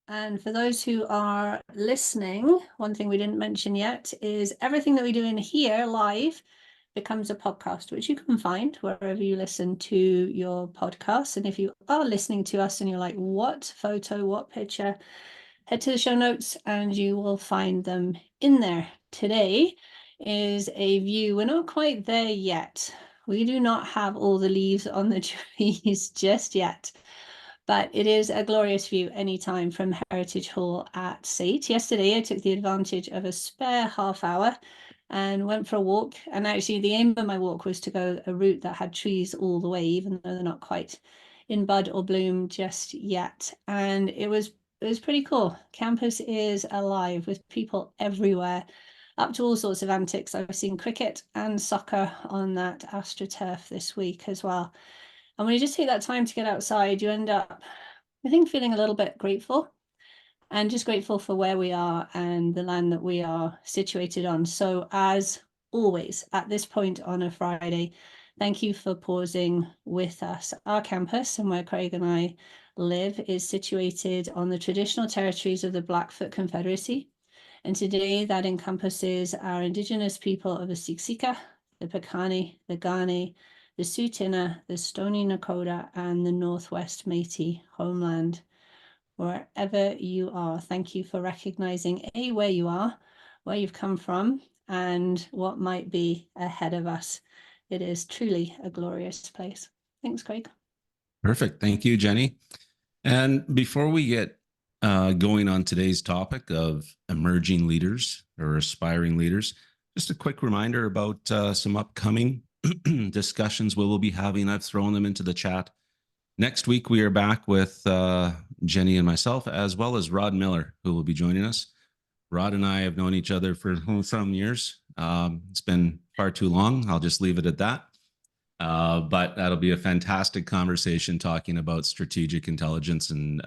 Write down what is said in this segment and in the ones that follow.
And for those who are listening, one thing we didn't mention yet is everything that we do in here live becomes a podcast, which you can find wherever you listen to your podcasts. And if you are listening to us and you're like, what photo, what picture, head to the show notes and you will find them in there. Today is a view. We're not quite there yet. We do not have all the leaves on the trees just yet, but it is a glorious view anytime from Heritage Hall at Sate. Yesterday, I took the advantage of a spare half hour and went for a walk. And actually, the aim of my walk was to go a route that had trees all the way, even though they're not quite in bud or bloom just yet. And it was pretty cool. Campus is alive with people everywhere, up to all sorts of antics. I've seen cricket and soccer on that AstroTurf this week as well. And when you just take that time to get outside, you end up, I think, feeling a little bit grateful and just grateful for where we are and the land that we are situated on. So as always, at this point on a Friday, thank you for pausing with us. Our campus and where Craig and I live is situated on the traditional territories of the Blackfoot Confederacy. And today that encompasses our Indigenous people of the Siksika, the Piikani, the Kainai, the Tsuut'ina, the Stoney Nakoda, and the Northwest Métis homeland. Wherever you are, thank you for recognizing where you are, where you've come from, and what might be ahead of us. It is truly a glorious place. Thanks, Craig. Perfect. Thank you, Jenny. And before we get going on today's topic of emerging leaders or aspiring leaders, just a quick reminder about some upcoming discussions we will be having. I've thrown them into the chat. Next week, we are back with Jenny and myself, as well as Rod Miller, who will be joining us. Rod and I have known each other for some years. It's been far too long. I'll just leave it at that. But that'll be a fantastic conversation talking about strategic intelligence and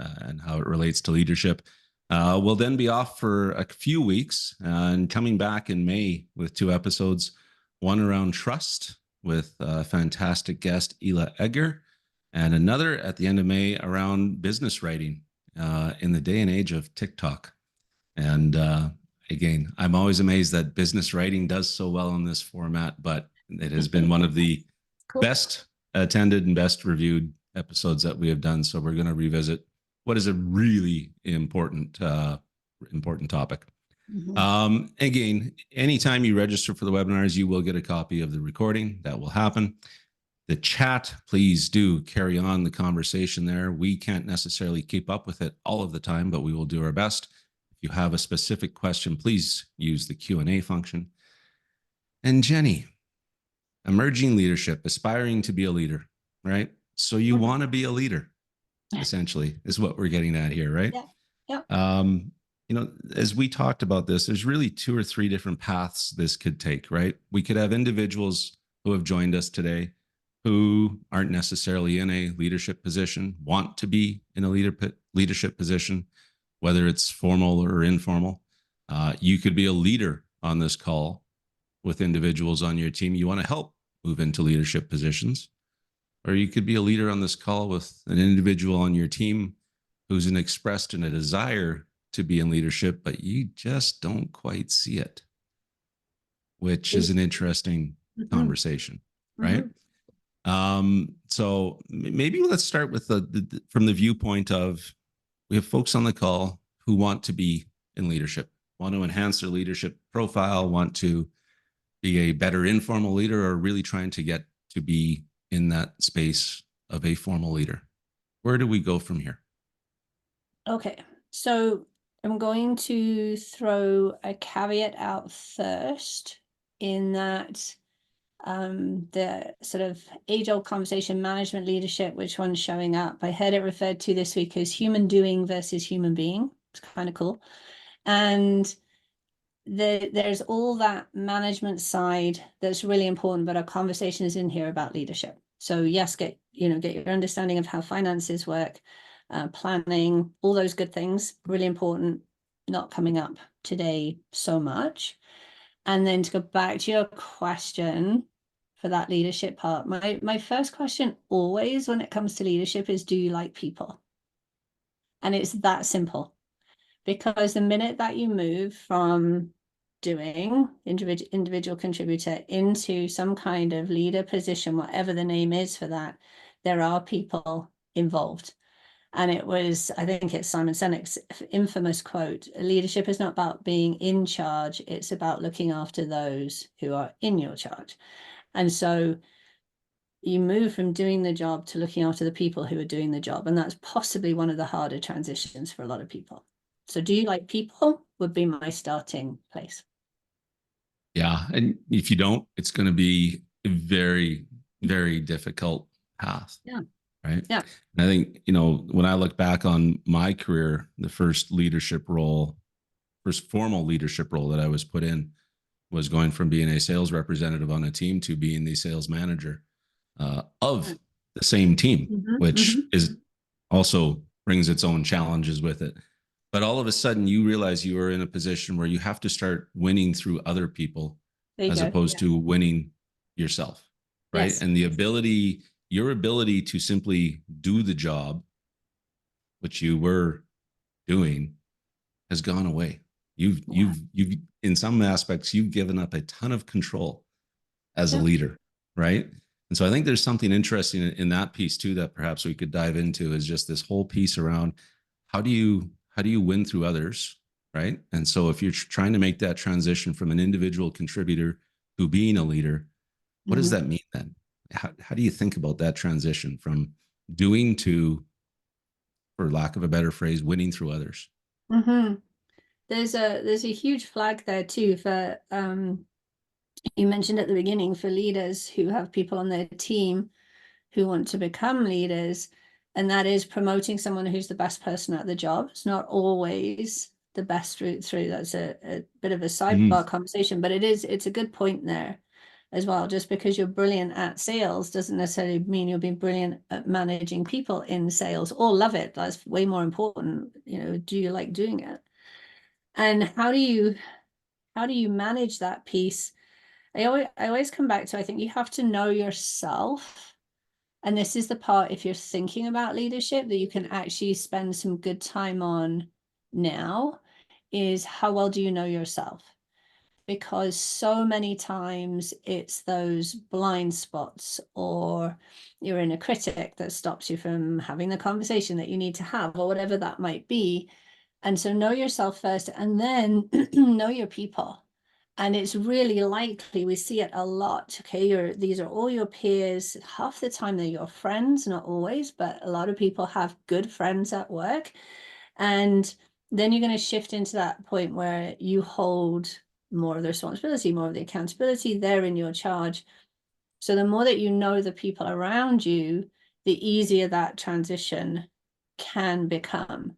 how it relates to leadership. We'll then be off for a few weeks and coming back in May with 2 episodes, one around trust with a fantastic guest, Ela Egger, and another at the end of May around business writing in the day and age of TikTok. And again, I'm always amazed that business writing does so well in this format, but it has been one of the best attended and best reviewed episodes that we have done. So we're going to revisit what is a really important topic. Mm-hmm. Again, anytime you register for the webinars, you will get a copy of the recording. That will happen. The chat, please do carry on the conversation there. We can't necessarily keep up with it all of the time, but we will do our best. If you have a specific question, please use the Q&A function. And Jenny, emerging leadership, aspiring to be a leader, right? So you want to be a leader, essentially, is what we're getting at here, right? Yeah. Yeah. You know, as we talked about this, there's really 2 or 3 different paths this could take, right? We could have individuals who have joined us today who aren't necessarily in a leadership position, want to be in a leadership position, whether it's formal or informal. You could be a leader on this call with individuals on your team you want to help move into leadership positions. Or you could be a leader on this call with an individual on your team who's expressed in a desire to be in leadership, but you just don't quite see it, which is an interesting conversation, right? So maybe let's start with from the viewpoint of, we have folks on the call who want to be in leadership, want to enhance their leadership profile, want to be a better informal leader, or really trying to get to be in that space of a formal leader. Where do we go from here? Okay, so I'm going to throw a caveat out first in that the sort of age-old conversation, management leadership, which one's showing up? I heard it referred to this week as human doing versus human being. It's kind of cool. And there's all that management side that's really important, but our conversation is in here about leadership. So yes, get your understanding of how finances work, planning, all those good things, really important, not coming up today so much. And then to go back to your question for that leadership part, my first question always when it comes to leadership is, do you like people? And it's that simple. because the minute that you move from doing individual contributor into some kind of leader position, whatever the name is for that, there are people involved. And it was, I think it's Simon Sinek's infamous quote, leadership is not about being in charge, it's about looking after those who are in your charge. And so you move from doing the job to looking after the people who are doing the job. And that's possibly one of the harder transitions for a lot of people. So do you like people would be my starting place. Yeah. And if you don't, it's going to be a very, very difficult path. Yeah. Right. Yeah. And I think, when I look back on my career, the first formal leadership role that I was put in was going from being a sales representative on a team to being the sales manager of the same team, which is also brings its own challenges with it. But all of a sudden, you realize you are in a position where you have to start winning through other people as opposed to winning yourself, right? Yes. And your ability to simply do the job, which you were doing, has gone away. You've in some aspects, you've given up a ton of control as a leader, right? And so I think there's something interesting in that piece too that perhaps we could dive into, is just this whole piece around how do you win through others, right? And so if you're trying to make that transition from an individual contributor to being a leader, what does that mean then? How do you think about that transition from doing to, for lack of a better phrase, winning through others? There's a huge flag there too for you mentioned at the beginning, for leaders who have people on their team who want to become leaders, and that is promoting someone who's the best person at the job. It's not always the best route through. That's a bit of a sidebar conversation, but it's a good point there as well. Just because you're brilliant at sales doesn't necessarily mean you'll be brilliant at managing people in sales or love it. That's way more important. Do you like doing it? And how do you manage that piece? I always come back to, I think you have to know yourself. And this is the part, if you're thinking about leadership, that you can actually spend some good time on now, is how well do you know yourself? Because so many times it's those blind spots, or you're in a critic that stops you from having the conversation that you need to have, or whatever that might be. And so know yourself first, and then know your people. And it's really likely, we see it a lot. Okay, these are all your peers. Half the time they're your friends, not always, but a lot of people have good friends at work. And then you're going to shift into that point where you hold more of the responsibility, more of the accountability. They're in your charge. So the more that you know the people around you, the easier that transition can become.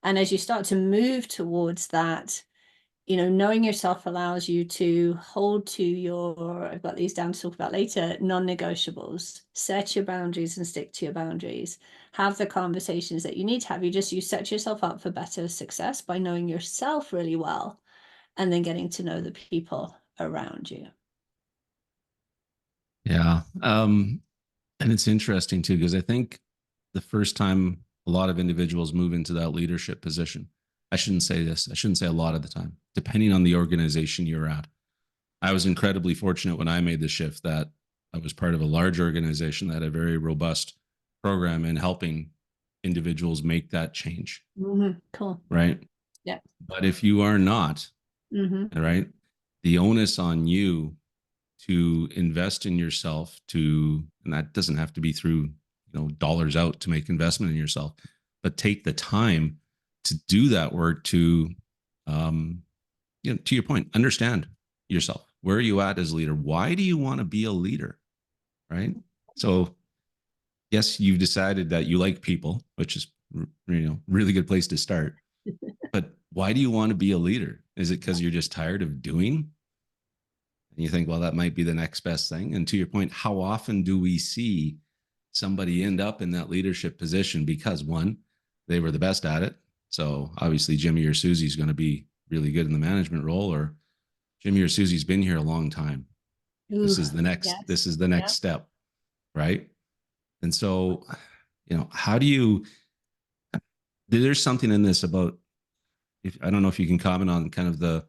And as you start to move towards that, knowing yourself allows you to hold to your, I've got these down to talk about later, non-negotiables. Set your boundaries and stick to your boundaries. Have the conversations that you need to have. You set yourself up for better success by knowing yourself really well, and then getting to know the people around you. Yeah. And it's interesting too, because I think the first time a lot of individuals move into that leadership position, I shouldn't say this, I shouldn't say a lot of the time, depending on the organization you're at. I was incredibly fortunate when I made the shift that I was part of a large organization that had a very robust program in helping individuals make that change. Cool. Right. Yeah. But if you are not, right, the onus on you to invest in yourself, and that doesn't have to be through dollars out to make investment in yourself, but take the time to do that work, to to your point, understand yourself. Where are you at as a leader? Why do you want to be a leader? Right. So yes, you've decided that you like people, which is really good place to start. But why do you want to be a leader? Is it because you're just tired of doing? And you think, well, that might be the next best thing. And to your point, how often do we see somebody end up in that leadership position because, one, they were the best at it? So obviously Jimmy or Susie's going to be really good in the management role, or Jimmy or Susie's been here a long time. This is the next step, right? And so, how do you, there's something in this about if I don't know if you can comment on kind of the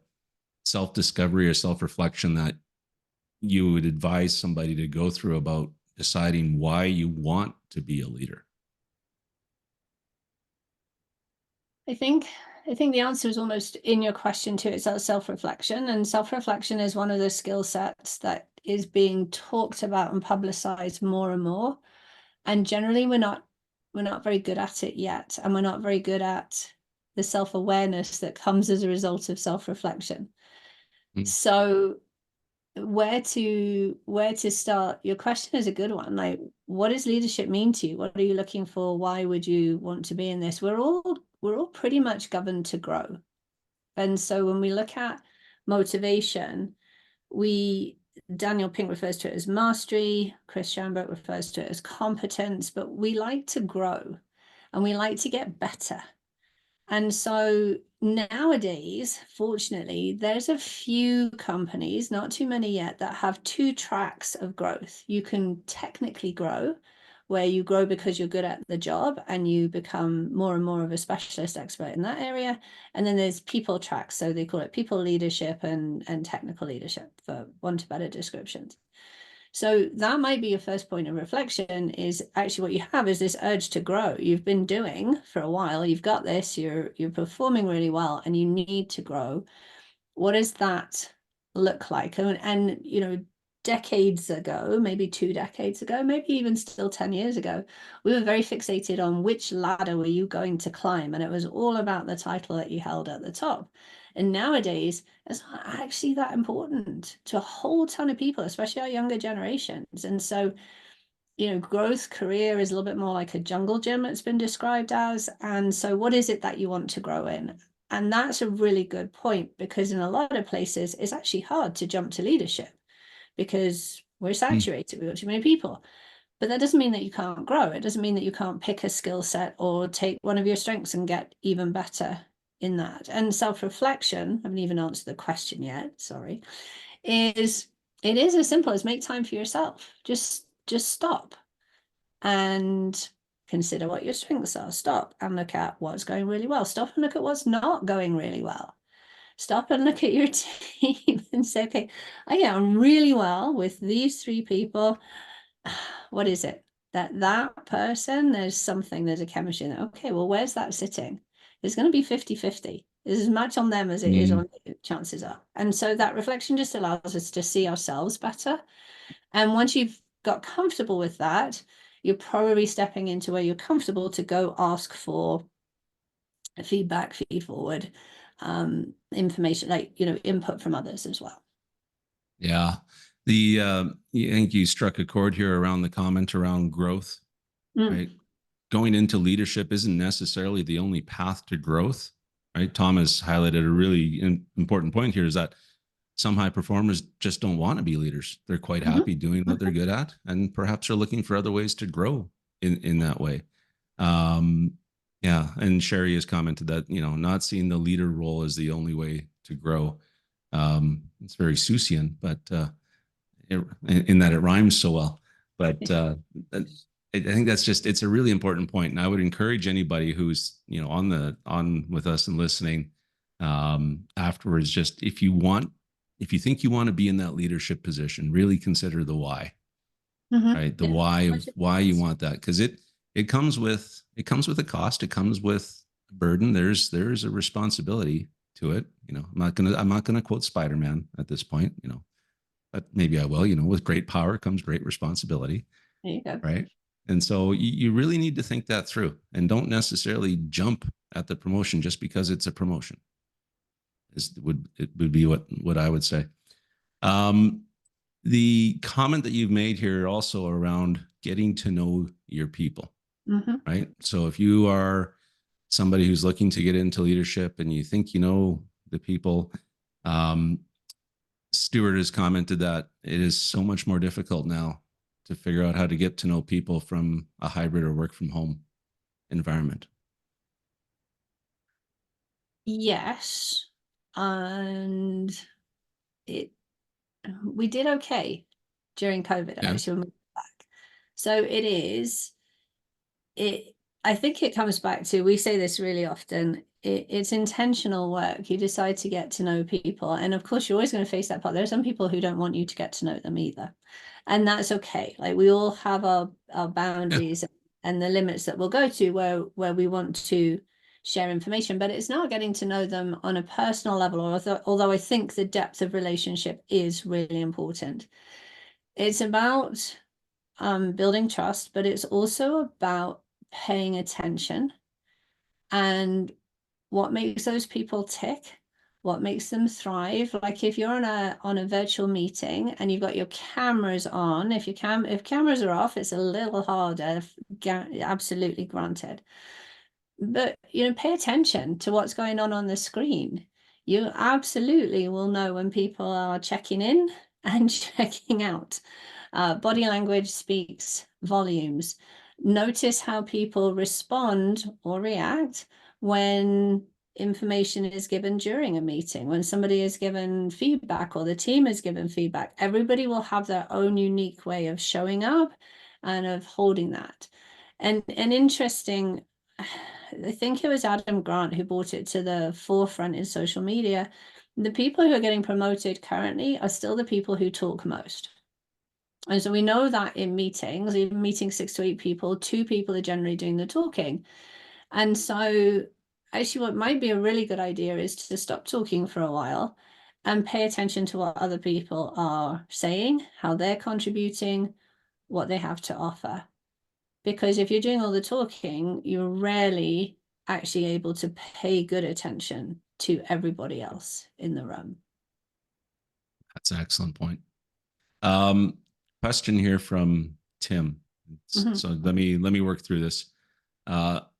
self-discovery or self-reflection that you would advise somebody to go through about deciding why you want to be a leader. I think the answer is almost in your question too. It's that self-reflection, and self-reflection is one of the skill sets that is being talked about and publicized more and more. And generally, we're not very good at it yet, and we're not very good at the self-awareness that comes as a result of self-reflection. Mm. So where to start? Your question is a good one. Like, what does leadership mean to you? What are you looking for? Why would you want to be in this? We're all pretty much governed to grow. And so when we look at motivation, Daniel Pink refers to it as mastery, Chris Schambert refers to it as competence, but we like to grow and we like to get better. And so nowadays, fortunately, there's a few companies, not too many yet, that have two tracks of growth. You can technically grow, where you grow because you're good at the job and you become more and more of a specialist expert in that area. And then there's people tracks. So they call it people leadership and technical leadership, for want of better descriptions. So that might be your first point of reflection, is actually what you have is this urge to grow. You've been doing for a while, you've got this, you're performing really well, and you need to grow. What does that look like? And you know, decades ago, maybe 2 decades ago, maybe even still 10 years ago, we were very fixated on which ladder were you going to climb, and it was all about the title that you held at the top. And nowadays, it's not actually that important to a whole ton of people, especially our younger generations. And so, you know, growth career is a little bit more like a jungle gym, it's been described as. And so what is it that you want to grow in? And that's a really good point, because in a lot of places, it's actually hard to jump to leadership because we're saturated, we've got too many people. But that doesn't mean that you can't grow. It doesn't mean that you can't pick a skill set or take one of your strengths and get even better in that. And self-reflection, I haven't even answered the question yet, sorry, is it is as simple as make time for yourself. Just stop and consider what your strengths are. Stop and look at what's going really well. Stop and look at what's not going really well. Stop and look at your team and say, okay, I get on really well with these three people. What is it? That person, there's a chemistry in there. Okay, well, where's that sitting? It's going to be 50-50. There's as much on them as it is on you, chances are. And so that reflection just allows us to see ourselves better. And once you've got comfortable with that, you're probably stepping into where you're comfortable to go ask for feedback, feed forward, information, like, you know, input from others as well. Yeah. I think you struck a chord here around the comment around growth, right? Going into leadership isn't necessarily the only path to growth, right? Thomas highlighted a really important point here, is that some high performers just don't want to be leaders. They're quite happy doing what they're good at, and perhaps are looking for other ways to grow in that way. Yeah. And Sherry has commented that, you know, not seeing the leader role as the only way to grow. It's very Seussian, but in that it rhymes so well. But I think that's just, it's a really important point. And I would encourage anybody who's, you know, on with us and listening afterwards, just if you think you want to be in that leadership position, really consider the why, right? The why of why you want that. Cause it comes with a cost. It comes with a burden. There's a responsibility to it. You know, I'm not gonna quote Spider-Man at this point, you know, but maybe I will. You know, with great power comes great responsibility. There you go. Right. And so you really need to think that through, and don't necessarily jump at the promotion just because it's a promotion. It would be what I would say. The comment that you've made here also around getting to know your people, right? So if you are somebody who's looking to get into leadership and you think you know the people, Stuart has commented that it is so much more difficult now to figure out how to get to know people from a hybrid or work from home environment. Yes. And we did okay during COVID, Yeah. actually, when we went back. So it I think it comes back to, we say this really often, it's intentional work. You decide to get to know people. And of course, you're always going to face that part. There are some people who don't want you to get to know them either. And that's okay. Like we all have our Yeah. boundaries and the limits that we'll go to where we want to share information. But it's not getting to know them on a personal level, although I think the depth of relationship is really important. It's about building trust, but it's also about paying attention and what makes those people tick, what makes them thrive. Like if you're on a virtual meeting and you've got your cameras on, if cameras are off, it's a little harder, absolutely granted. But pay attention to what's going on the screen. You absolutely will know when people are checking in and checking out. Body language speaks volumes. Notice how people respond or react when information is given during a meeting, when somebody is given feedback or the team is given feedback. Everybody will have their own unique way of showing up and of holding that. And interesting, I think it was Adam Grant who brought it to the forefront in social media. The people who are getting promoted currently are still the people who talk most. And so we know that in meetings, even meeting 6 to 8 people, 2 people are generally doing the talking. And so actually what might be a really good idea is to stop talking for a while and pay attention to what other people are saying, how they're contributing, what they have to offer. Because if you're doing all the talking, you're rarely actually able to pay good attention to everybody else in the room. That's an excellent point. Um, Question here from Tim. So let me work through this.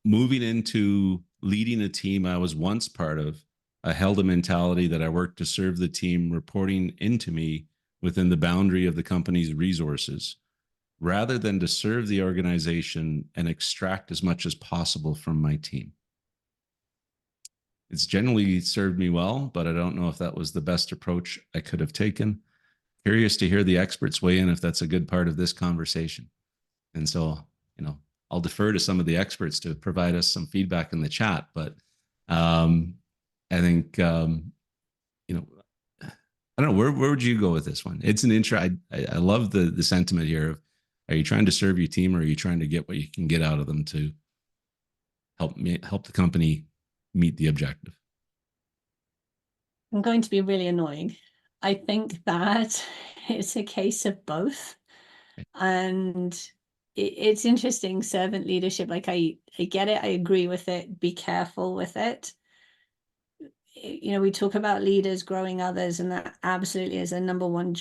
Moving into leading a team I was once part of, I held a mentality that I worked to serve the team reporting into me within the boundary of the company's resources, rather than to serve the organization and extract as much as possible from my team. It's generally served me well, but I don't know if that was the best approach I could have taken. Curious to hear the experts weigh in if that's a good part of this conversation. And so, I'll defer to some of the experts to provide us some feedback in the chat. But I think, I don't know, where would you go with this one? It's an intro. I love the sentiment here of, are you trying to serve your team, or are you trying to get what you can get out of them to help the company meet the objective? I'm going to be really annoying. I think that it's a case of both. And it's interesting, servant leadership. Like I get it, I agree with it. Be careful with it. We talk about leaders growing others, and that absolutely is a number one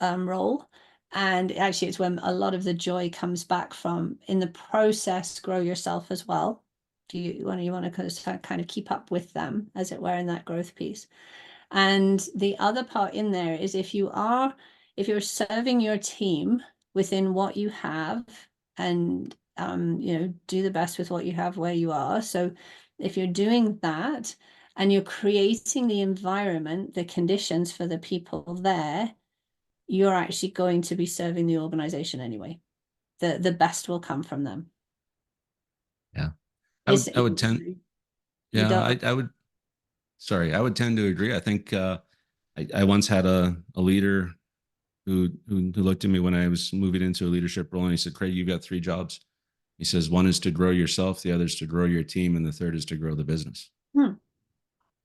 role. And actually, it's when a lot of the joy comes back from. In the process, grow yourself as well. Do you want to kind of keep up with them, as it were, in that growth piece? And the other part in there is if you're serving your team within what you have, and do the best with what you have where you are. So if you're doing that and you're creating the environment, the conditions for the people there, you're actually going to be serving the organization anyway. The best will come from them. Yeah. I would tend, You yeah, don't. I would, sorry, I would tend to agree. I think I once had a leader who looked at me when I was moving into a leadership role, and he said, "Craig, you've got 3 jobs." He says, "One is to grow yourself, the other is to grow your team, and the third is to grow the business."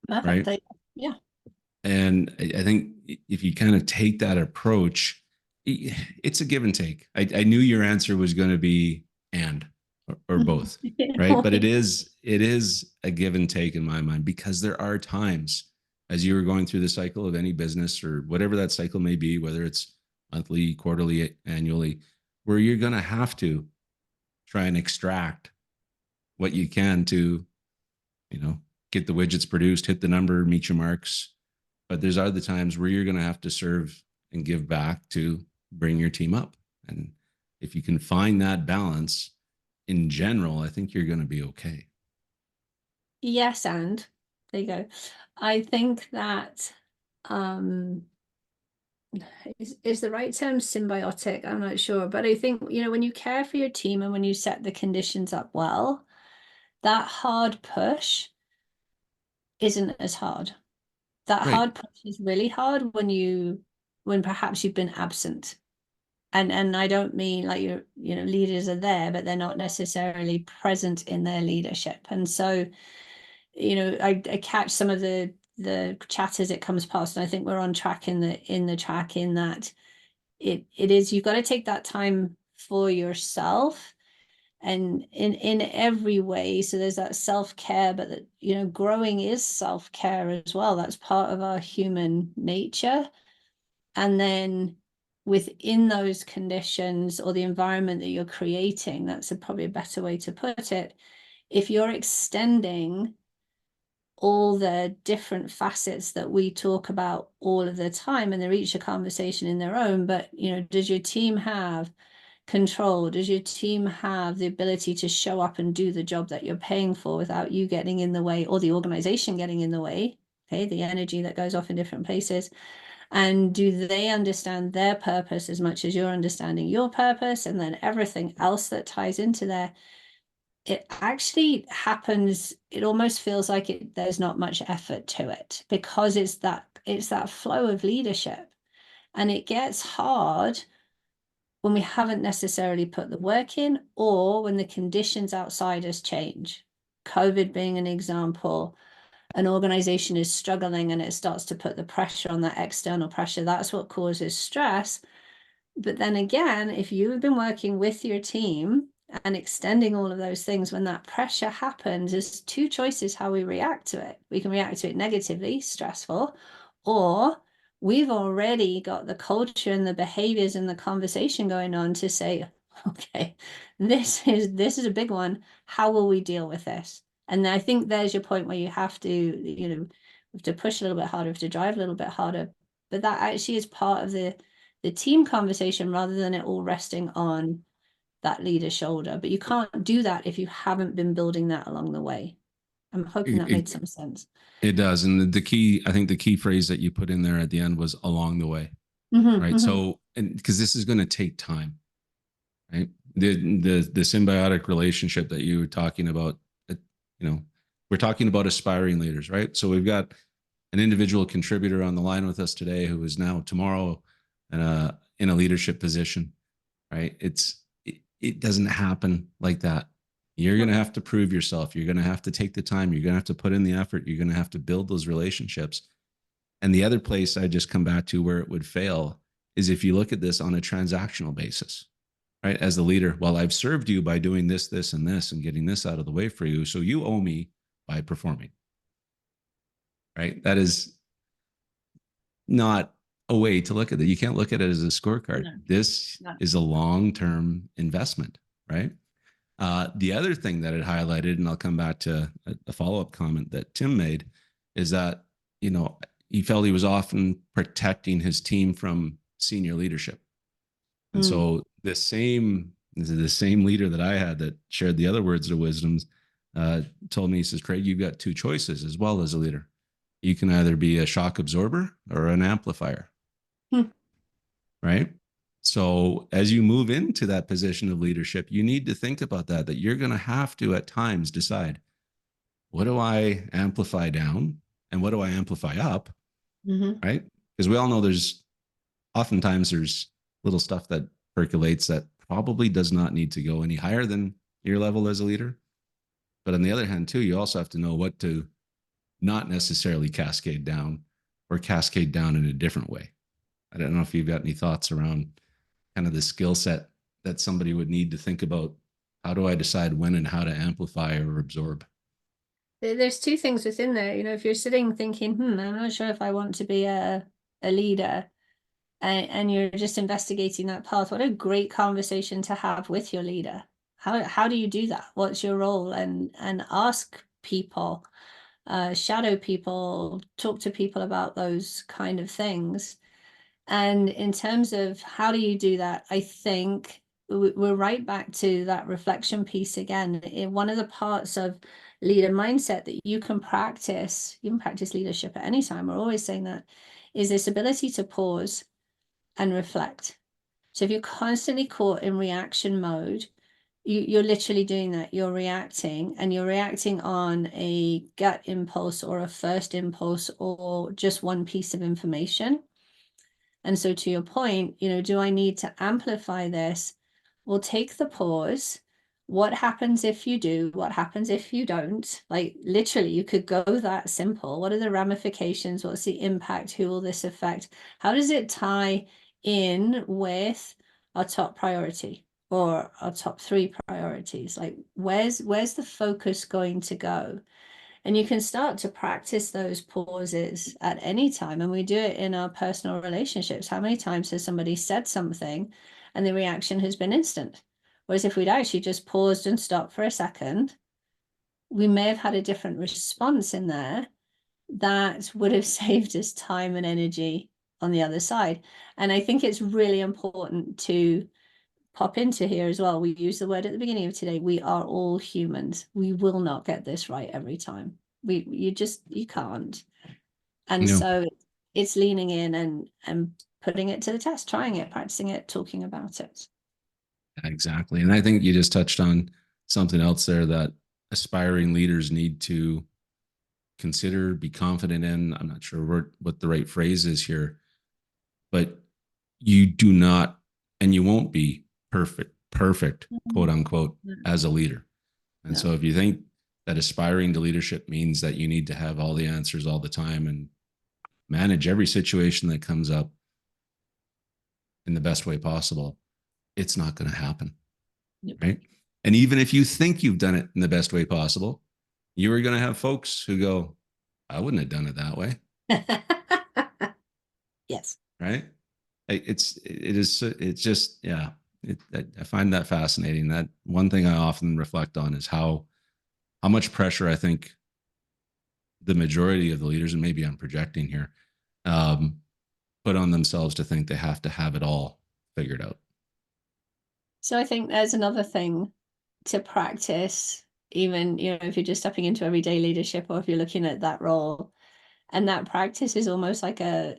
Perfect. Right. Yeah. And I think if you kind of take that approach, it's a give and take. I knew your answer was going to be or both, right? But it is a give and take in my mind, because there are times, as you were going through the cycle of any business or whatever that cycle may be, whether it's monthly, quarterly, annually, where you're going to have to try and extract what you can to, get the widgets produced, hit the number, meet your marks. But there's other times where you're going to have to serve and give back to bring your team up. And if you can find that balance in general, I think you're going to be okay. Yes, and there you go. I think that is the right term symbiotic. I'm not sure, but I think when you care for your team and when you set the conditions up well, that hard push isn't as hard. That Right. hard push is really hard when perhaps you've been absent. And I don't mean like leaders are there, but they're not necessarily present in their leadership. And so, I catch some of the chat as it comes past, and I think we're on track in the track in that it is, you've got to take that time for yourself and in every way. So there's that self-care, but that growing is self-care as well. That's part of our human nature. And then within those conditions or the environment that you're creating, that's probably a better way to put it. If you're extending all the different facets that we talk about all of the time, and they're each a conversation in their own, but does your team have control? Does your team have the ability to show up and do the job that you're paying for without you getting in the way or the organization getting in the way? Okay, the energy that goes off in different places. And do they understand their purpose as much as you're understanding your purpose? And then everything else that ties into there, it actually happens. It almost feels like there's not much effort to it, because it's that flow of leadership. And it gets hard when we haven't necessarily put the work in, or when the conditions outside us change. COVID being an example, an organization is struggling and it starts to put the pressure on, that external pressure. That's what causes stress. But then again, if you've been working with your team and extending all of those things, when that pressure happens, there's two choices how we react to it. We can react to it negatively, stressful, or we've already got the culture and the behaviors and the conversation going on to say, okay, this is a big one. How will we deal with this? And I think there's your point where you have to, have to push a little bit harder, have to drive a little bit harder. But that actually is part of the team conversation, rather than it all resting on that leader's shoulder. But you can't do that if you haven't been building that along the way. I'm hoping that made some sense. It does. And the key, I think the key phrase that you put in there at the end was along the way. Mm-hmm, Right. mm-hmm. So, and because this is going to take time, right? The symbiotic relationship that you were talking about, we're talking about aspiring leaders, right? So we've got an individual contributor on the line with us today who is now tomorrow in a leadership position, right? It doesn't happen like that. You're going to have to prove yourself. You're going to have to take the time. You're going to have to put in the effort. You're going to have to build those relationships. And the other place I just come back to where it would fail is if you look at this on a transactional basis, right? As the leader, well, I've served you by doing this, this, and this, and getting this out of the way for you. So you owe me by performing, right? That is not a way to look at it. You can't look at it as a scorecard. No. This is a long-term investment, right? The other thing that it highlighted, and I'll come back to a follow-up comment that Tim made, is that, he felt he was often protecting his team from senior leadership. And so the same leader that I had that shared the other words of wisdoms told me, he says, Craig, you've got two choices as well as a leader. You can either be a shock absorber or an amplifier. Right? So as you move into that position of leadership, you need to think about that you're going to have to at times decide, what do I amplify down and what do I amplify up? Mm-hmm. Right? Because we all know oftentimes there's little stuff that percolates that probably does not need to go any higher than your level as a leader. But on the other hand, too, you also have to know what to not necessarily cascade down, or cascade down in a different way. I don't know if you've got any thoughts around kind of the skill set that somebody would need to think about. How do I decide when and how to amplify or absorb? There's two things within there. If you're sitting thinking, I'm not sure if I want to be a leader, and you're just investigating that path, what a great conversation to have with your leader. How do you do that? What's your role? And ask people, shadow people, talk to people about those kind of things. And in terms of how do you do that, I think we're right back to that reflection piece again. In one of the parts of leader mindset that you can practice leadership at any time, we're always saying that, is this ability to pause, and reflect. So if you're constantly caught in reaction mode, you're literally doing that. You're reacting, and you're reacting on a gut impulse or a first impulse or just one piece of information. And so to your point, do I need to amplify this? Well, take the pause. What happens if you do? What happens if you don't? Like literally, you could go that simple. What are the ramifications? What's the impact? Who will this affect? How does it tie in with our top priority or our top three priorities? Like where's the focus going to go? And you can start to practice those pauses at any time. And we do it in our personal relationships. How many times has somebody said something and the reaction has been instant? Whereas if we'd actually just paused and stopped for a second, we may have had a different response in there that would have saved us time and energy on the other side. And I think it's really important to pop into here as well. We use the word at the beginning of today. We are all humans. We will not get this right every time. You can't. And No, so it's leaning in and putting it to the test, trying it, practicing it, talking about it. exactly. And I think you just touched on something else there that aspiring leaders need to consider, be confident in. I'm not sure what the right phrase is here, but you do not and you won't be perfect, quote unquote, as a leader. And No. so if you think that aspiring to leadership means that you need to have all the answers all the time and manage every situation that comes up in the best way possible, it's not going to happen. Yep. Right. And even if you think you've done it in the best way possible, you are going to have folks who go, I wouldn't have done it that way. Yes. Right. It's just, yeah, I find that fascinating. That one thing I often reflect on is how much pressure I think the majority of the leaders, and maybe I'm projecting here, um, put on themselves to think they have to have it all figured out. So I think there's another thing to practice, even, if you're just stepping into everyday leadership or if you're looking at that role. And that practice is almost like a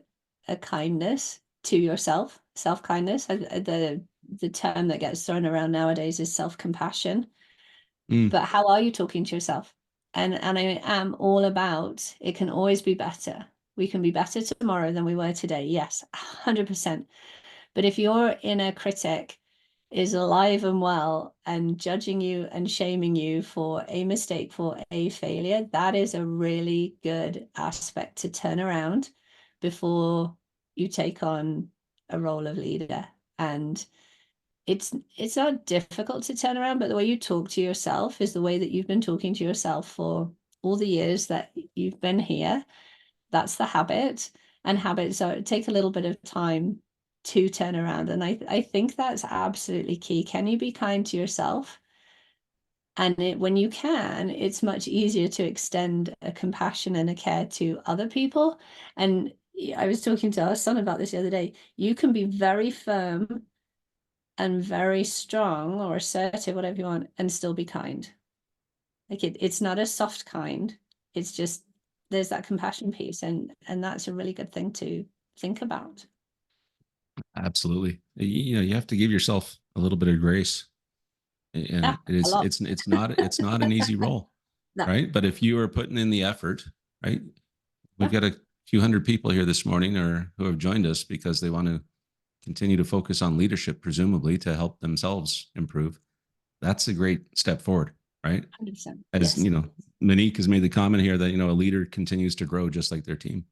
kindness to yourself, self-kindness. The term that gets thrown around nowadays is self-compassion. Mm, But how are you talking to yourself? And I am all about it can always be better. We can be better tomorrow than we were today. Yes, 100%. But if your inner critic is alive and well and judging you and shaming you for a mistake, for a failure, that is a really good aspect to turn around before you take on a role of leader. And it's not difficult to turn around, but the way you talk to yourself is the way that you've been talking to yourself for all the years that you've been here. That's the habit, and habits take a little bit of time to turn around. And I think that's absolutely key. Can you be kind to yourself? And when you can, it's much easier to extend a compassion and a care to other people. And I was talking to our son about this the other day. You can be very firm and very strong or assertive, whatever you want, and still be kind. Like it's not a soft kind. It's just there's that compassion piece, and that's a really good thing to think about. absolutely. You have to give yourself a little bit of grace, Yeah, and a lot. it's not an easy role, No, right? But if you are putting in the effort, right? We've got a few hundred people here this morning or who have joined us because they want to continue to focus on leadership, presumably to help themselves improve. That's a great step forward, right? 100%. As Yes. Monique has made the comment here that a leader continues to grow just like their team.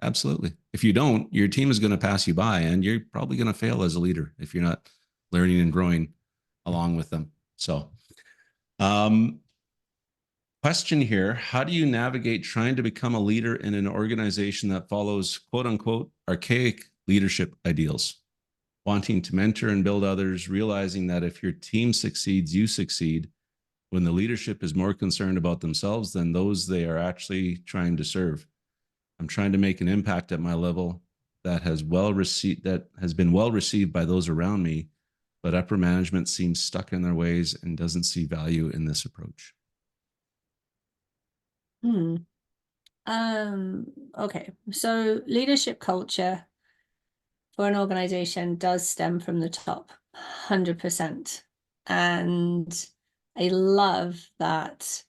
Absolutely. If you don't, your team is going to pass you by, and you're probably going to fail as a leader if you're not learning and growing along with them. So, um, question here: how do you navigate trying to become a leader in an organization that follows "quote unquote" archaic leadership ideals? Wanting to mentor and build others, realizing that if your team succeeds, you succeed, when the leadership is more concerned about themselves than those they are actually trying to serve. I'm trying to make an impact at my level that has been well received by those around me, but upper management seems stuck in their ways and doesn't see value in this approach. Hmm. Okay. So leadership culture for an organization does stem from the top, 100%. And I love that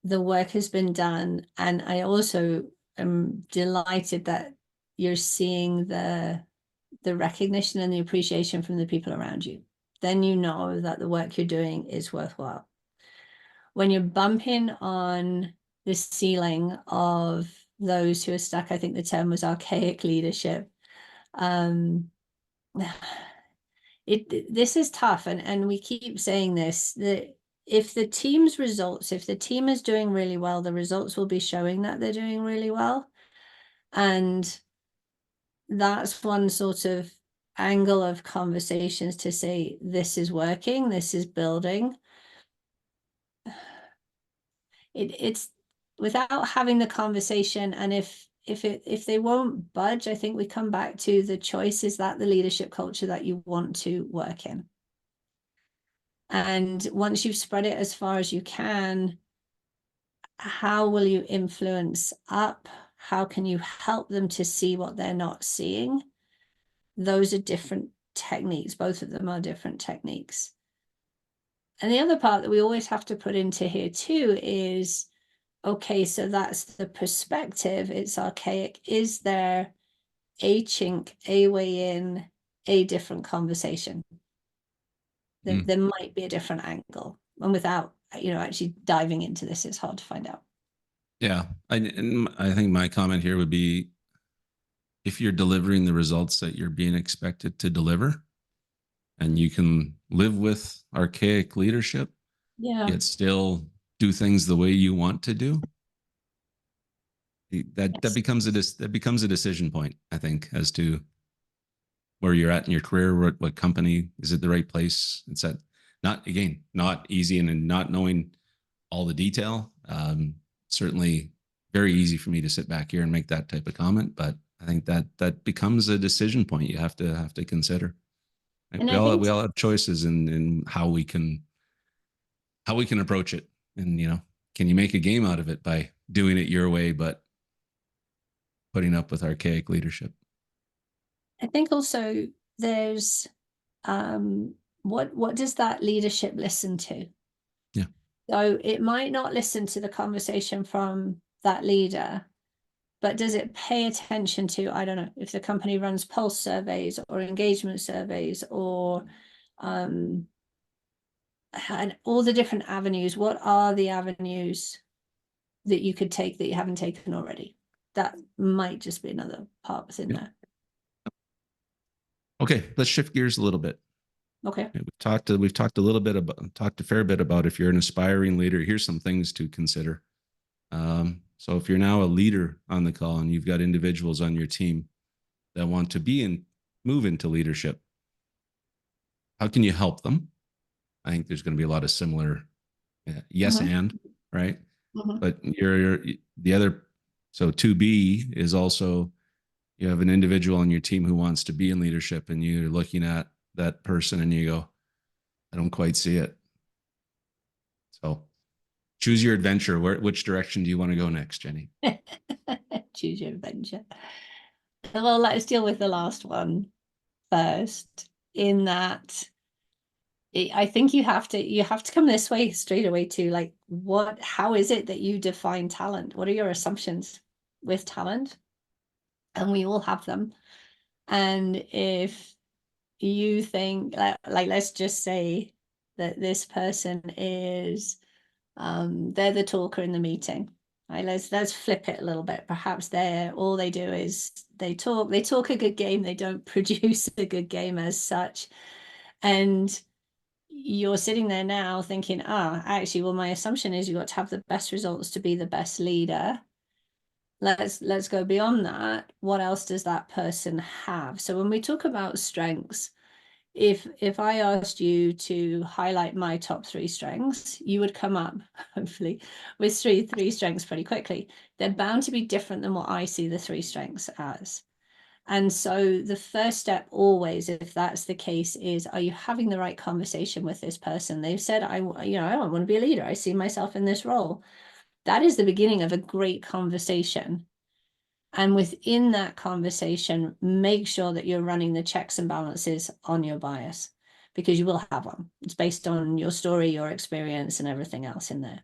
the work has been done. And I also am delighted that you're seeing the recognition and the appreciation from the people around you. Then you know that the work you're doing is worthwhile. When you're bumping on the ceiling of those who are stuck, I think the term was archaic leadership. Um, this is tough, and we keep saying this, that if the team's results, if the team is doing really well, the results will be showing that they're doing really well. And that's one sort of angle of conversations to say, this is working, this is building. It's without having the conversation, and if they won't budge, I think we come back to the choice. Is that the leadership culture that you want to work in? And once you've spread it as far as you can, how will you influence up? How can you help them to see what they're not seeing? Those are different techniques. Both of them are different techniques. And the other part that we always have to put into here too is, okay, so that's the perspective. It's archaic. Is there a chink, a way in, a different conversation? There might be a different angle. And without, actually diving into this, it's hard to find out. Yeah. I think my comment here would be, if you're delivering the results that you're being expected to deliver, and you can live with archaic leadership, Yeah. yet still do things the way you want to do, that Yes. becomes a decision point, I think, as to where you're at in your career, what company is it, the right place. It's at not easy, and not knowing all the detail. Certainly very easy for me to sit back here and make that type of comment, but I think that becomes a decision point you have to consider. And We I all think, we all have choices in how we can approach it, and can you make a game out of it by doing it your way, but putting up with archaic leadership? also there's what does that leadership listen to? Yeah. So it might not listen to the conversation from that leader, but does it pay attention to, I don't know, if the company runs pulse surveys or engagement surveys or and all the different avenues? What are the avenues that you could take that you haven't taken already? That might just be another part within Yeah. there. Okay, let's shift gears a little bit. Okay. We've talked a fair bit about, if you're an aspiring leader, here's some things to consider. So if you're now a leader on the call and you've got individuals on your team that want to move into leadership, how can you help them? I think there's going to be a lot of similar yes and right, but you're the other. So 2B is also, you have an individual on your team who wants to be in leadership, and you're looking at that person and you go, I don't quite see it. So choose your adventure. Which direction do you want to go next, Jenny? Choose your adventure. Well, let's deal with the last one first. In that, I think you have to come this way straight away to, like, how is it that you define talent? What are your assumptions with talent? And we all have them. And if you think, like let's just say that this person is they're the talker in the meeting. Right, let's flip it a little bit. Perhaps all they do is they talk a good game, they don't produce a good game as such. And you're sitting there now thinking, actually, well, my assumption is you got to have the best results to be the best leader. Let's go beyond that. What else does that person have? So when we talk about strengths, if I asked you to highlight my top 3 strengths, you would come up, hopefully, with three strengths pretty quickly. They're bound to be different than what I see the 3 strengths as. And so the first step always, if that's the case, is, are you having the right conversation with this person? They've said, I want to be a leader. I see myself in this role. That is the beginning of a great conversation. And within that conversation, make sure that you're running the checks and balances on your bias. because you will have one. It's based on your story, your experience, and everything else in there.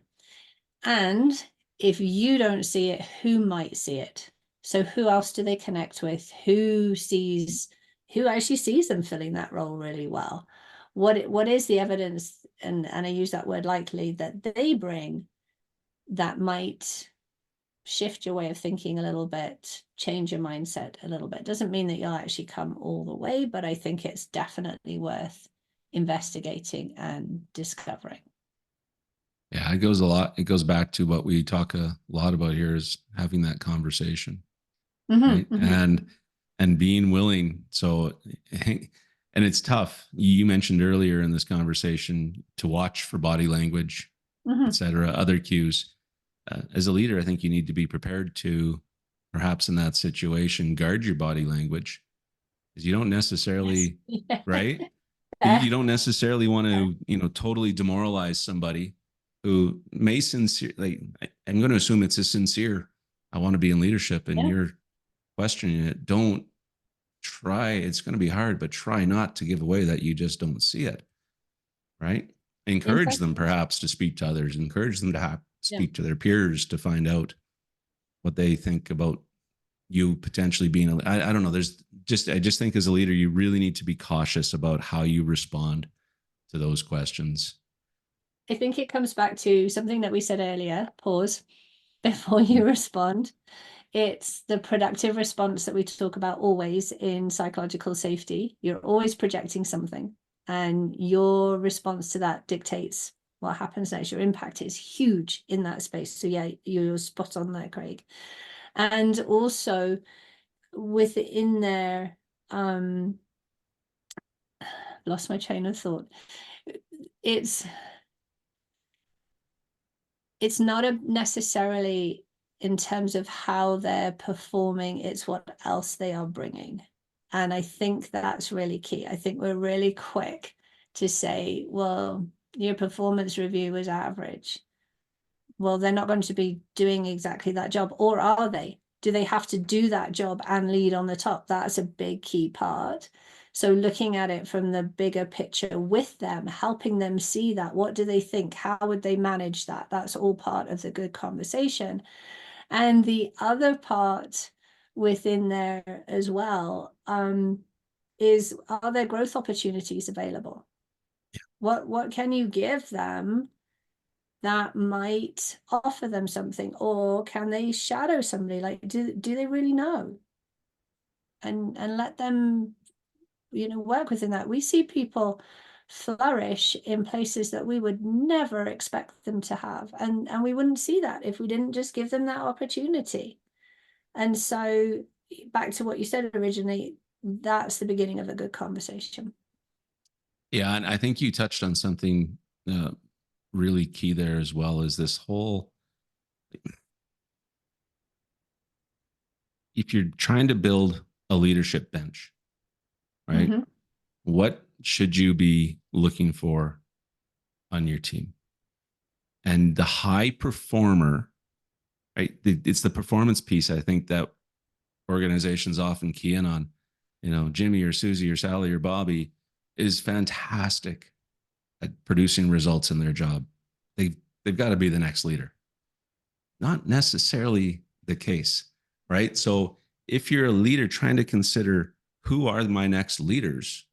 And if you don't see it, who might see it? So who else do they connect with? Who actually sees them filling that role really well? What is the evidence, and I use that word lightly, that they bring that might shift your way of thinking a little bit, change your mindset a little bit? Doesn't mean that you'll actually come all the way, but I think it's definitely worth investigating and discovering. Yeah, it goes back to what we talk a lot about here, is having that conversation, right? And being willing. So and it's tough. You mentioned earlier in this conversation to watch for body language, etc., other cues. As a leader, I think you need to be prepared to, perhaps in that situation, guard your body language, because you don't necessarily, Yes. right? You don't necessarily want to, totally demoralize somebody who may I'm going to assume it's a sincere, I want to be in leadership, and you're questioning it. Don't try. It's going to be hard, but try not to give away that you just don't see it. Right. Encourage them perhaps to speak to others, encourage them to speak to their peers to find out what they think about you potentially being I don't know. I just think as a leader, you really need to be cautious about how you respond to those questions. I think it comes back to something that we said earlier, pause before you respond. It's the productive response that we talk about always in psychological safety. You're always projecting something, and your response to that dictates what happens next. Your impact is huge in that space. So yeah, you're spot on there, Craig. And also within there, lost my train of thought. It's not necessarily in terms of how they're performing, it's what else they are bringing. And I think that's really key. I think we're really quick to say, well, your performance review was average. Well, they're not going to be doing exactly that job, or are they? Do they have to do that job and lead on the top? That's a big key part. So looking at it from the bigger picture with them, helping them see that, what do they think? How would they manage that? That's all part of the good conversation. And the other part within there as well is, are there growth opportunities available? What can you give them that might offer them something? Or can they shadow somebody? Like, do they really know? And let them, work within that. We see people flourish in places that we would never expect them to have. And we wouldn't see that if we didn't just give them that opportunity. And so back to what you said originally, that's the beginning of a good conversation. Yeah, and I think you touched on something really key there as well, is this whole, if you're trying to build a leadership bench, right? What should you be looking for on your team? And the high performer, right? It's the performance piece, I think, that organizations often key in on. Jimmy or Susie or Sally or Bobby is fantastic at producing results in their job. They've got to be the next leader. Not necessarily the case, right? So if you're a leader trying to consider, who are my next leaders,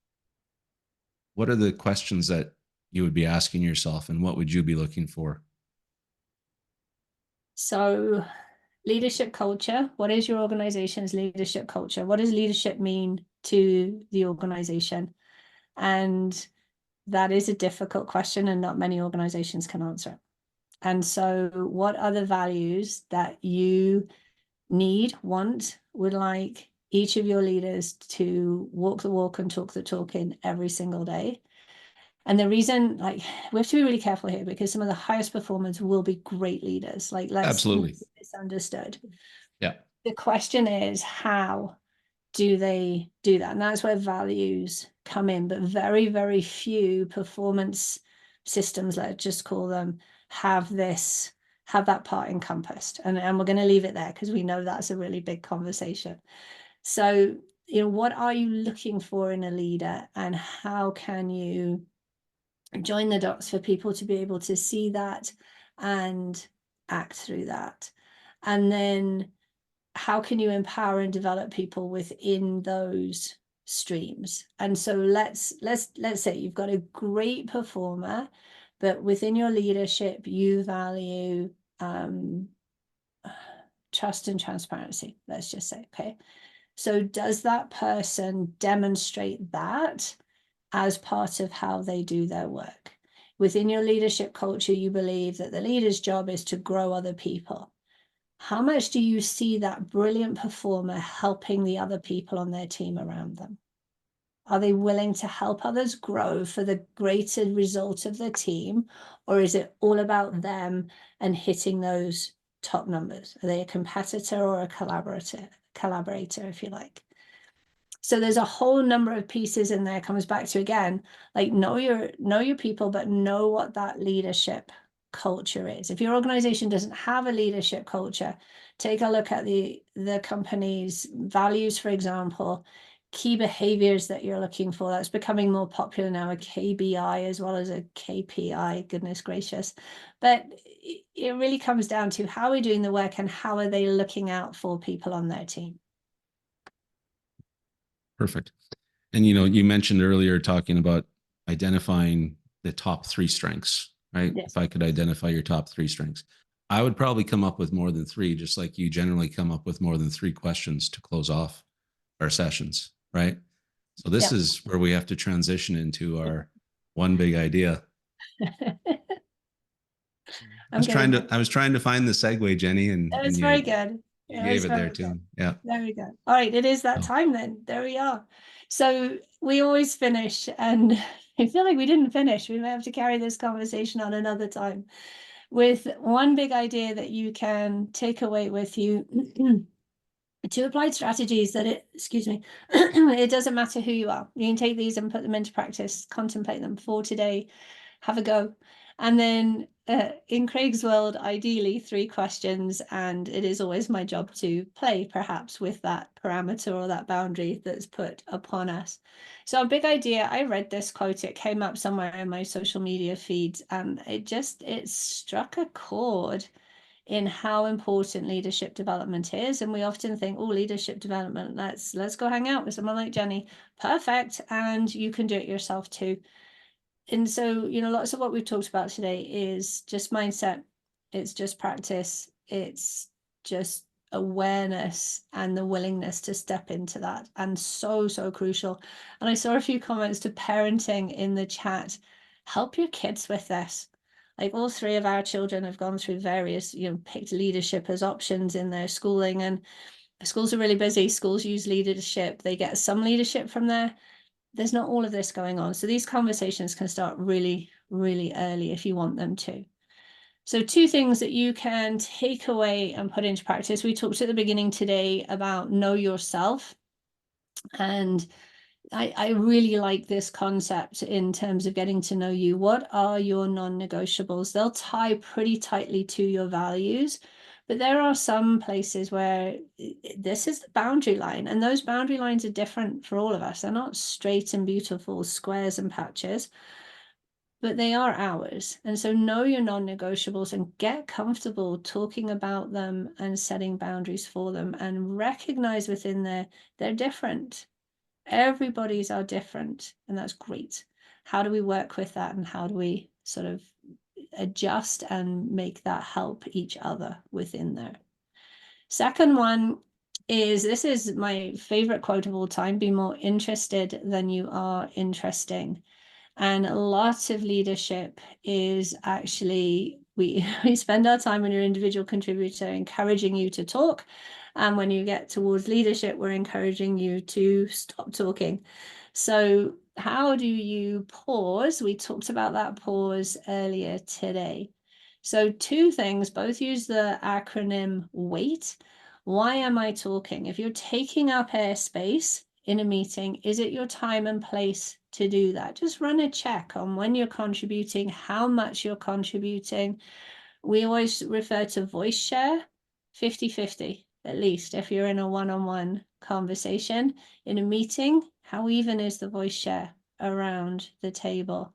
what are the questions that you would be asking yourself, and what would you be looking for? So leadership culture, what is your organization's leadership culture? What does leadership mean to the organization? And that is a difficult question, and not many organizations can answer it. And so what are the values that you would like each of your leaders to walk the walk and talk the talk in every single day? And the reason, we have to be really careful here, because some of the highest performers will be great leaders. Let's Absolutely. misunderstood. Yeah. The question is, how do they do that? And that's where values come in. But very, very few performance systems, let's just call them, have that part encompassed. And we're going to leave it there, because we know that's a really big conversation. So what are you looking for in a leader, and how can you join the dots for people to be able to see that and act through that? And then how can you empower and develop people within those streams? And so let's say you've got a great performer, but within your leadership you value trust and transparency, let's just say. Okay, so does that person demonstrate that as part of how they do their work? Within your leadership culture, you believe that the leader's job is to grow other people. How much do you see that brilliant performer helping the other people on their team around them? Are they willing to help others grow for the greater result of the team? Or is it all about them and hitting those top numbers? Are they a competitor or a collaborator, if you like? So there's a whole number of pieces in there. Comes back to, again, like know your people, but know what that leadership culture is. If your organization doesn't have a leadership culture, take a look at the company's values, for example, key behaviors that you're looking for. That's becoming more popular now, a KBI as well as a KPI, goodness gracious. But it really comes down to how are we doing the work and how are they looking out for people on their team. Perfect. And you mentioned earlier talking about identifying the top 3 strengths, right? Yes. If I could identify your top 3 strengths, I would probably come up with more than 3, just like you generally come up with more than 3 questions to close off our sessions, right? So this is where we have to transition into our one big idea. I was trying to find the segue, Jenny, and That was very good. You gave it there too. Yeah. There we go. All right, it is that time then. There we are. So we always finish, and I feel like we didn't finish. We may have to carry this conversation on another time, with one big idea that you can take away with you. 2 applied strategies that it doesn't matter who you are. You can take these and put them into practice, contemplate them for today, have a go. And then in Craig's world, ideally 3 questions, and it is always my job to play perhaps with that parameter or that boundary that's put upon us. So a big idea, I read this quote, it came up somewhere in my social media feeds, and it struck a chord in how important leadership development is. And we often think, oh, leadership development, let's go hang out with someone like Jenny. Perfect. And you can do it yourself too. And so, lots of what we've talked about today is just mindset. It's just practice. It's just awareness and the willingness to step into that. And so, so crucial. And I saw a few comments to parenting in the chat. Help your kids with this. Like all 3 of our children have gone through various, picked leadership as options in their schooling, and schools are really busy. Schools use leadership. They get some leadership from there. There's not all of this going on. So these conversations can start really, really early if you want them to. So 2 things that you can take away and put into practice. We talked at the beginning today about know yourself. And I really like this concept in terms of getting to know you. What are your non-negotiables? They'll tie pretty tightly to your values, but there are some places where this is the boundary line, and those boundary lines are different for all of us. They're not straight and beautiful squares and patches, but they are ours. And so know your non-negotiables and get comfortable talking about them and setting boundaries for them, and recognize within there they're different. Everybody's are different, and that's great. How do we work with that, and how do we sort of adjust and make that help each other within there? Second one is, this is my favorite quote of all time: be more interested than you are interesting. And a lot of leadership is actually, we spend our time when you're an individual contributor encouraging you to talk. And when you get towards leadership, we're encouraging you to stop talking. So how do you pause? We talked about that pause earlier today. So 2 things, both use the acronym WAIT. Why am I talking? If you're taking up airspace in a meeting, is it your time and place to do that? Just run a check on when you're contributing, how much you're contributing. We always refer to voice share, 50-50, at least if you're in a one-on-one conversation in a meeting? How even is the voice share around the table?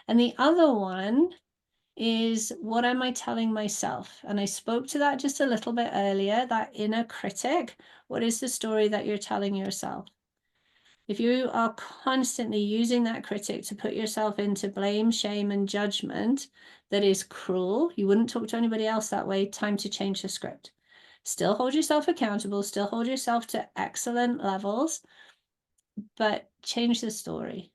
And the other one is, what am I telling myself? And I spoke to that just a little bit earlier, that inner critic. What is the story that you're telling yourself? If you are constantly using that critic to put yourself into blame, shame, and judgment, that is cruel. You wouldn't talk to anybody else that way. Time to change the script. Still hold yourself accountable, still hold yourself to excellent levels, but change the story.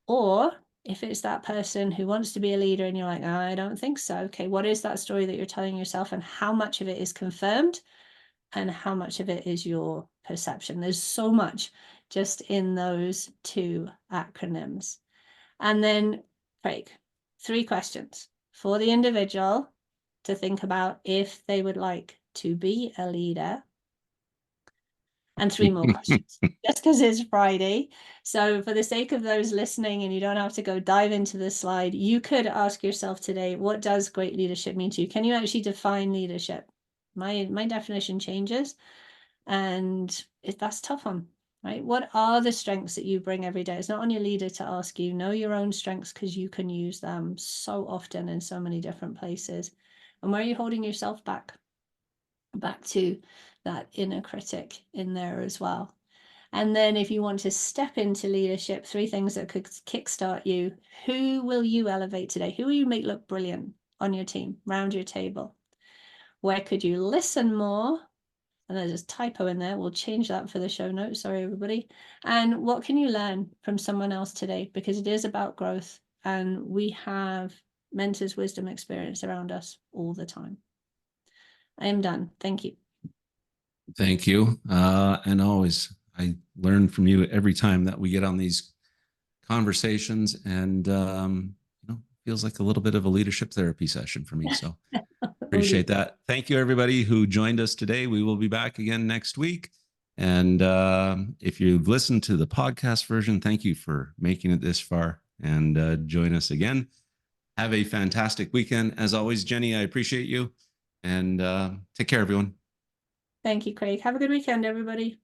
Or if it's that person who wants to be a leader and you're like, I don't think so. Okay, what is that story that you're telling yourself, and how much of it is confirmed and how much of it is your perception? There's so much just in those two acronyms. And then, Craig, 3 questions for the individual to think about if they would like to be a leader, and 3 more questions just because it's Friday. So for the sake of those listening, and you don't have to go dive into the slide, you could ask yourself today, what does great leadership mean to you? Can you actually define leadership? My definition changes, and that's tough one, right? What are the strengths that you bring every day? It's not on your leader to ask you. Know your own strengths, because you can use them so often in so many different places. And where are you holding yourself back to that inner critic in there as well. And then if you want to step into leadership, 3 things that could kickstart you. Who will you elevate today? Who will you make look brilliant on your team, around your table? Where could you listen more? And there's a typo in there. We'll change that for the show notes. Sorry, everybody. And what can you learn from someone else today? Because it is about growth, and we have mentors' wisdom experience around us all the time. I am done. Thank you. Thank you. And always, I learn from you every time that we get on these conversations, and feels like a little bit of a leadership therapy session for me. So appreciate that. Thank you, everybody who joined us today. We will be back again next week. And if you've listened to the podcast version, thank you for making it this far, and join us again. Have a fantastic weekend. As always, Jenny, I appreciate you, and take care, everyone. Thank you, Craig. Have a good weekend, everybody.